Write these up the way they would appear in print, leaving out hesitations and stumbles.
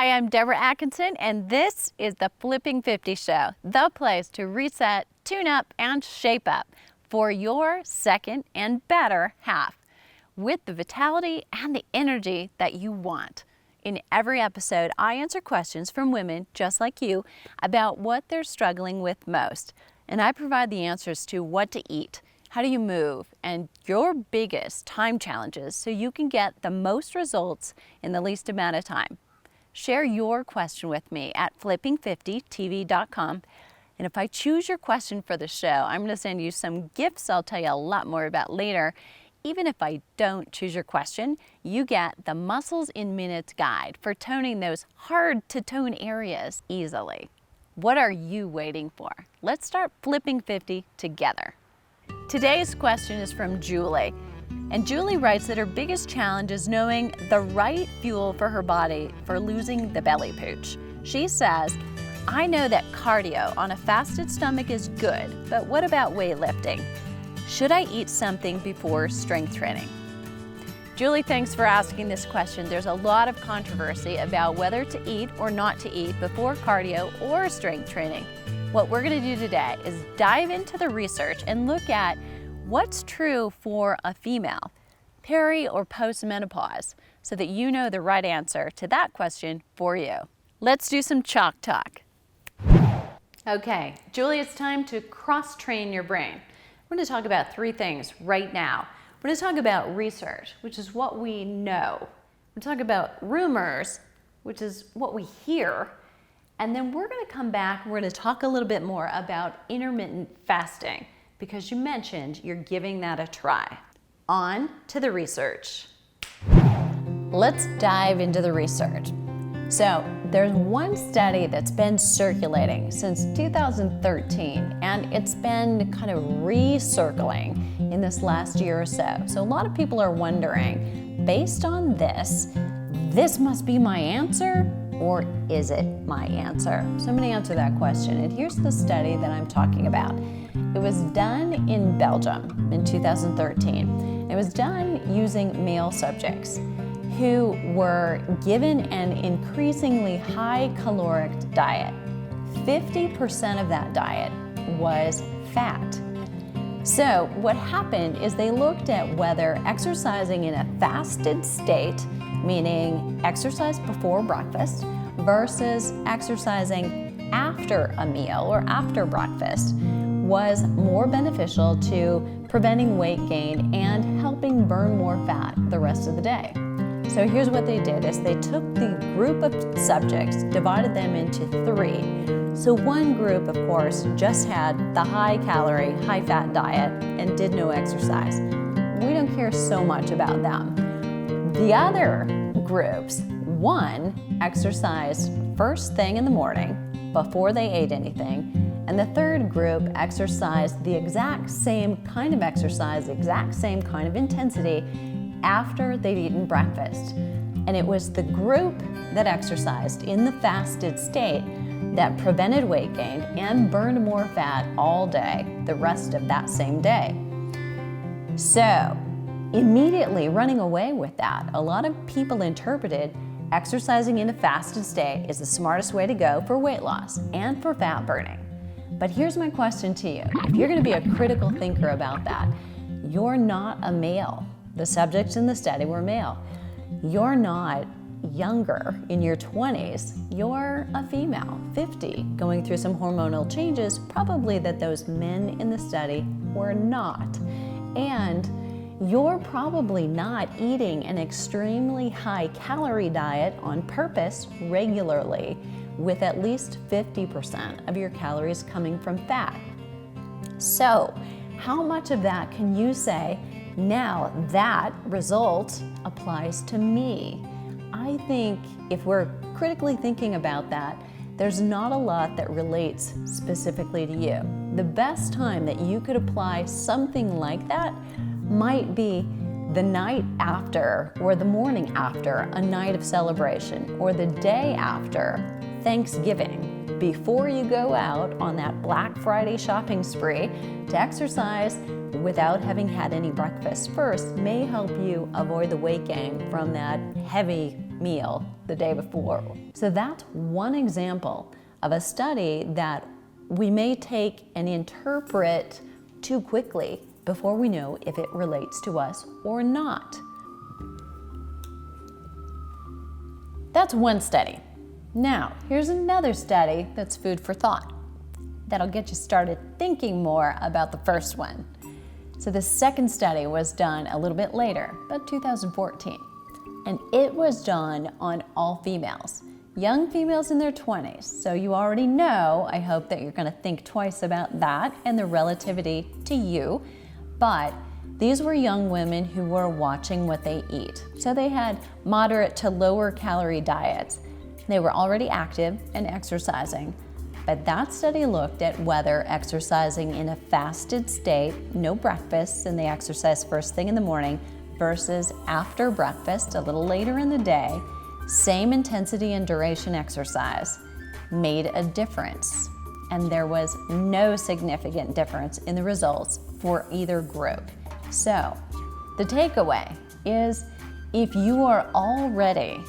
Hi, I'm Deborah Atkinson, and this is the Flipping 50 Show, the place to reset, tune up, and shape up for your second and better half with the vitality and the energy that you want. In every episode, I answer questions from women just like you about what they're struggling with most, and I provide the answers to what to eat, how do you move, and your biggest time challenges so you can get the most results in the least amount of time. Share your question with me at flipping50tv.com. And if I choose your question for the show, I'm going to send you some gifts I'll tell you a lot more about later. Even if I don't choose your question, you get the Muscles in Minutes guide for toning those hard to tone areas easily. What are you waiting for? Let's start flipping 50 together. Today's question is from Julie. And Julie writes that her biggest challenge is knowing the right fuel for her body for losing the belly pooch. She says, I know that cardio on a fasted stomach is good, but what about weightlifting? Should I eat something before strength training? Julie, thanks for asking this question. There's a lot of controversy about whether to eat or not to eat before cardio or strength training. What we're going to do today is dive into the research and look at what's true for a female, peri or postmenopause, so that you know the right answer to that question for you. Let's do some chalk talk. Okay, Julie, it's time to cross-train your brain. We're going to talk about three things right now. We're going to talk about research, which is what we know. We're going to talk about rumors, which is what we hear. And then we're going to come back and we're going to talk a little bit more about intermittent fasting, because you mentioned you're giving that a try. On to the research. Let's dive into the research. So there's one study that's been circulating since 2013, and it's been kind of recircling in this last year or so. So a lot of people are wondering, based on this must be my answer, or is it my answer? So I'm going to answer that question. And here's the study that I'm talking about. It was done in Belgium in 2013. It was done using male subjects who were given an increasingly high caloric diet. 50% of that diet was fat. So what happened is they looked at whether exercising in a fasted state, meaning exercise before breakfast, versus exercising after a meal or after breakfast, was more beneficial to preventing weight gain and helping burn more fat the rest of the day. So here's what they did is they took the group of subjects, divided them into three. So one group, of course, just had the high calorie, high fat diet and did no exercise. We don't care so much about them. The other groups, one exercised first thing in the morning before they ate anything, and the third group exercised the exact same kind of exercise, exact same kind of intensity after they'd eaten breakfast. And it was the group that exercised in the fasted state that prevented weight gain and burned more fat all day, the rest of that same day. So, immediately running away with that, a lot of people interpreted exercising in a fasted state is the smartest way to go for weight loss and for fat burning. But here's my question to you. If you're going to be a critical thinker about that, you're not a male. The subjects in the study were male. You're not younger in your 20s. You're a female, 50, going through some hormonal changes, probably that those men in the study were not. And you're probably not eating an extremely high calorie diet on purpose regularly, with at least 50% of your calories coming from fat. So, how much of that can you say, now that result applies to me? I think if we're critically thinking about that, there's not a lot that relates specifically to you. The best time that you could apply something like that might be the night after or the morning after a night of celebration, or the day after Thanksgiving, before you go out on that Black Friday shopping spree. To exercise without having had any breakfast first may help you avoid the weight gain from that heavy meal the day before. So that's one example of a study that we may take and interpret too quickly before we know if it relates to us or not. That's one study. Now, here's another study that's food for thought that'll get you started thinking more about the first one. So the second study was done a little bit later, about 2014, and it was done on all females, young females in their 20s. So you already know, I hope, that you're gonna think twice about that and the relativity to you, but these were young women who were watching what they eat. So they had moderate to lower calorie diets. They were already active and exercising. But that study looked at whether exercising in a fasted state, no breakfast, and they exercise first thing in the morning, versus after breakfast, a little later in the day, same intensity and duration exercise, made a difference. And there was no significant difference in the results for either group. So the takeaway is, if you are already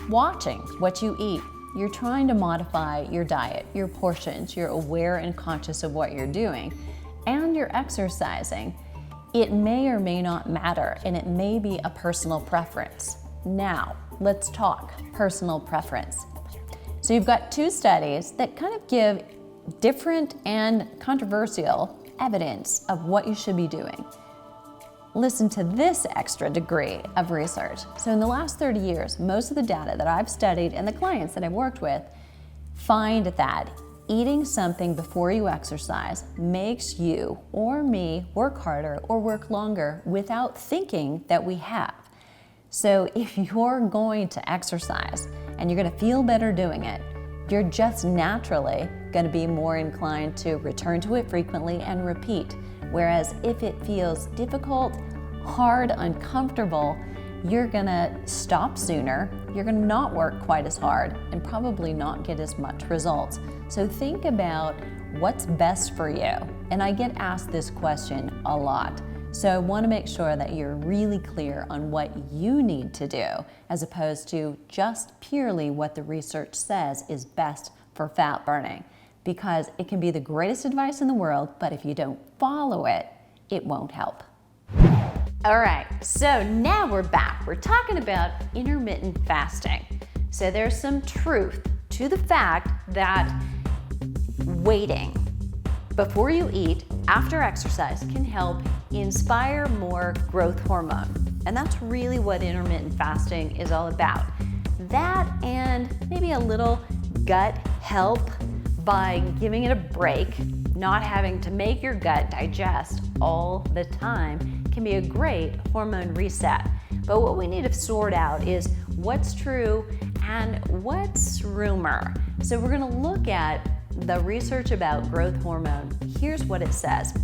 watching what you eat, you're trying to modify your diet, your portions, you're aware and conscious of what you're doing, and you're exercising, it may or may not matter, and it may be a personal preference. Now, let's talk personal preference. So you've got two studies that kind of give different and controversial evidence of what you should be doing. Listen to this extra degree of research. So in the last 30 years, most of the data that I've studied and the clients that I've worked with find that eating something before you exercise makes you or me work harder or work longer without thinking that we have. So if you're going to exercise and you're gonna feel better doing it, you're just naturally gonna be more inclined to return to it frequently and repeat. Whereas if it feels difficult, hard, uncomfortable, you're gonna stop sooner, you're gonna not work quite as hard, and probably not get as much results. So think about what's best for you. And I get asked this question a lot. So I wanna make sure that you're really clear on what you need to do, as opposed to just purely what the research says is best for fat burning. Because it can be the greatest advice in the world, but if you don't follow it, it won't help. All right, so now we're back. We're talking about intermittent fasting. So there's some truth to the fact that waiting before you eat after exercise can help inspire more growth hormone. And that's really what intermittent fasting is all about. That and maybe a little gut help by giving it a break, not having to make your gut digest all the time, can be a great hormone reset. But what we need to sort out is what's true and what's rumor. So we're gonna look at the research about growth hormone. Here's what it says.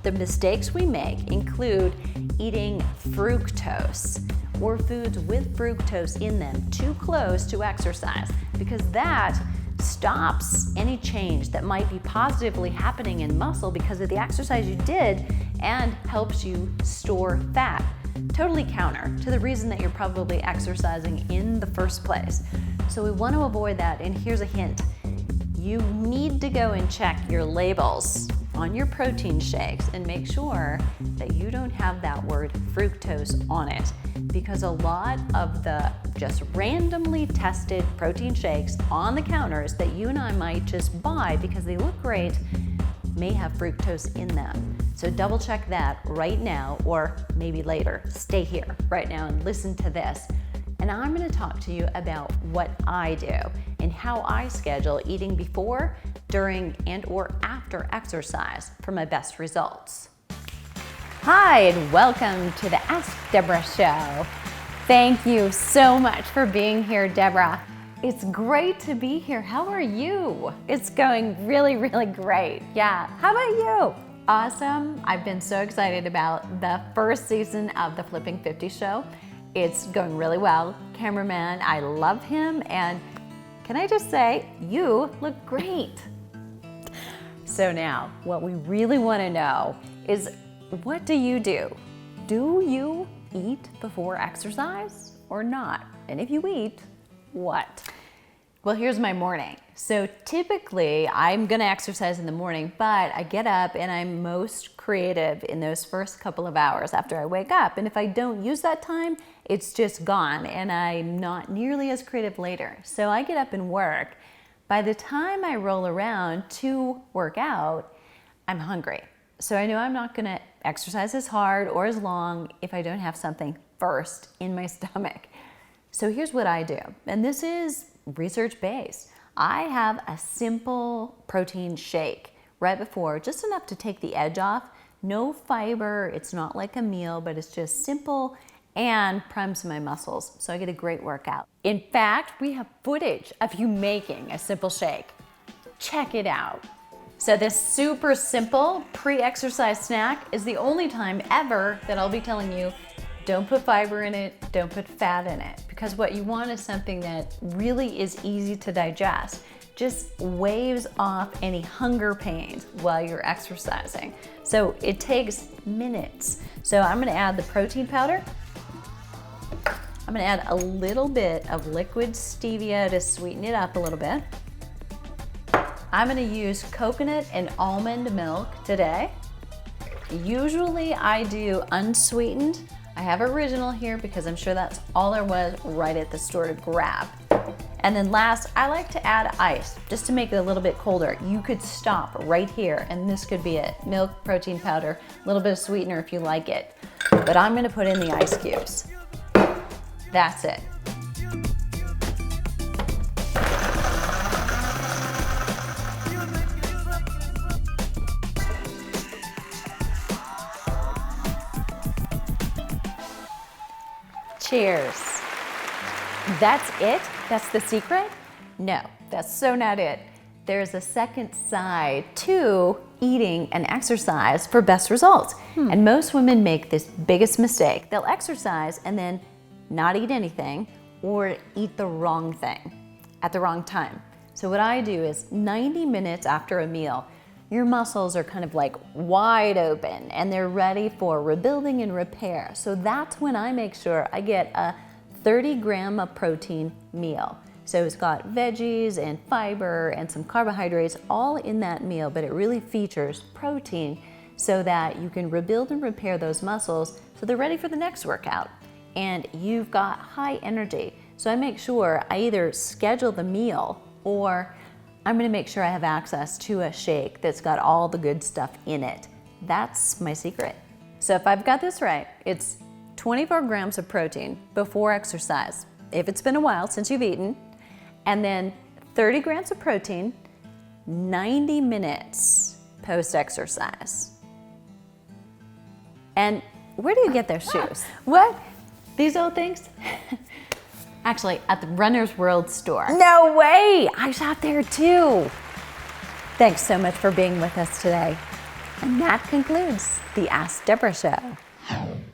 The mistakes we make include eating fructose or foods with fructose in them too close to exercise, because that stops any change that might be positively happening in muscle because of the exercise you did and helps you store fat. Totally counter to the reason that you're probably exercising in the first place. So we want to avoid that, and here's a hint. You need to go and check your labels on your protein shakes and make sure that you don't have that word fructose on it, because a lot of the just randomly tested protein shakes on the counters that you and I might just buy because they look great may have fructose in them. So double check that right now, or maybe later. Stay here right now and listen to this. And I'm going to talk to you about what I do and how I schedule eating before, during, and or after exercise for my best results. Hi, and welcome to the Ask Deborah Show. Thank you so much for being here, Deborah. It's great to be here. How are you? It's going really, really great. Yeah, how about you? Awesome. I've been so excited about the first season of the Flipping 50 show. It's going really well. Cameraman, I love him, and can I just say, you look great. So now, what we really want to know is, what do you do? Do you eat before exercise? or not? And if you eat, what? Well, here's my morning. So typically I'm gonna exercise in the morning, but I get up and I'm most creative in those first couple of hours after I wake up. And if I don't use that time, it's just gone and I'm not nearly as creative later. So I get up and work. By the time I roll around to work out, I'm hungry. So I know I'm not gonna exercise as hard or as long if I don't have something first in my stomach. So here's what I do, and this is research-based. I have a simple protein shake right before, just enough to take the edge off. No fiber, it's not like a meal, but it's just simple and primes my muscles, so I get a great workout. In fact, we have footage of you making a simple shake. Check it out. So this super simple pre-exercise snack is the only time ever that I'll be telling you, don't put fiber in it, don't put fat in it, because what you want is something that really is easy to digest, just waves off any hunger pains while you're exercising. So it takes minutes. So I'm gonna add the protein powder. I'm gonna add a little bit of liquid stevia to sweeten it up a little bit. I'm gonna use coconut and almond milk today. Usually I do unsweetened. I have original here because I'm sure that's all there was right at the store to grab. And then last, I like to add ice just to make it a little bit colder. You could stop right here and this could be it. Milk, protein powder, a little bit of sweetener if you like it. But I'm gonna put in the ice cubes. That's it. Cheers. That's it? That's the secret? No, that's so not it. There's a second side to eating and exercise for best results. And most women make this biggest mistake. They'll exercise and then not eat anything or eat the wrong thing at the wrong time. So what I do is 90 minutes after a meal, your muscles are kind of like wide open and they're ready for rebuilding and repair. So that's when I make sure I get a 30-gram of protein meal. So it's got veggies and fiber and some carbohydrates all in that meal, but it really features protein so that you can rebuild and repair those muscles so they're ready for the next workout. And you've got high energy. So I make sure I either schedule the meal or I'm gonna make sure I have access to a shake that's got all the good stuff in it. That's my secret. So if I've got this right, it's 24 grams of protein before exercise, if it's been a while since you've eaten, and then 30 grams of protein, 90 minutes post-exercise. And where do you get those shoes? What? These old things? Actually, at the Runner's World store. No way! I shop there too. Thanks so much for being with us today. And that concludes the Ask Deborah Show.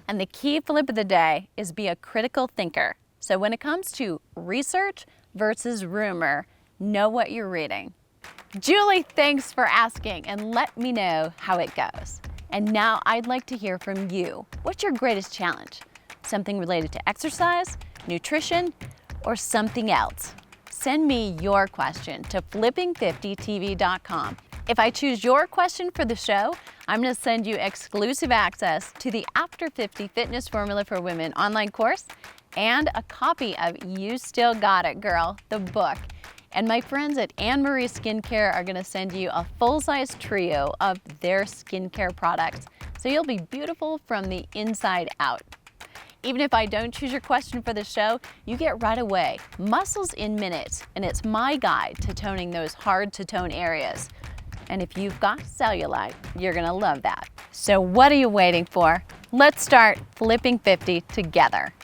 And the key flip of the day is be a critical thinker. So when it comes to research versus rumor, know what you're reading. Julie, thanks for asking and let me know how it goes. And now I'd like to hear from you. What's your greatest challenge? Something related to exercise, nutrition, or something else? Send me your question to flipping50tv.com. If I choose your question for the show, I'm going to send you exclusive access to the After 50 Fitness Formula for Women online course and a copy of You Still Got It, Girl, the book. And my friends at Anne Marie Skincare are going to send you a full-size trio of their skincare products, so you'll be beautiful from the inside out. Even if I don't choose your question for the show, you get right away Muscles in Minutes, and it's my guide to toning those hard-to-tone areas. And if you've got cellulite, you're gonna love that. So what are you waiting for? Let's start flipping 50 together.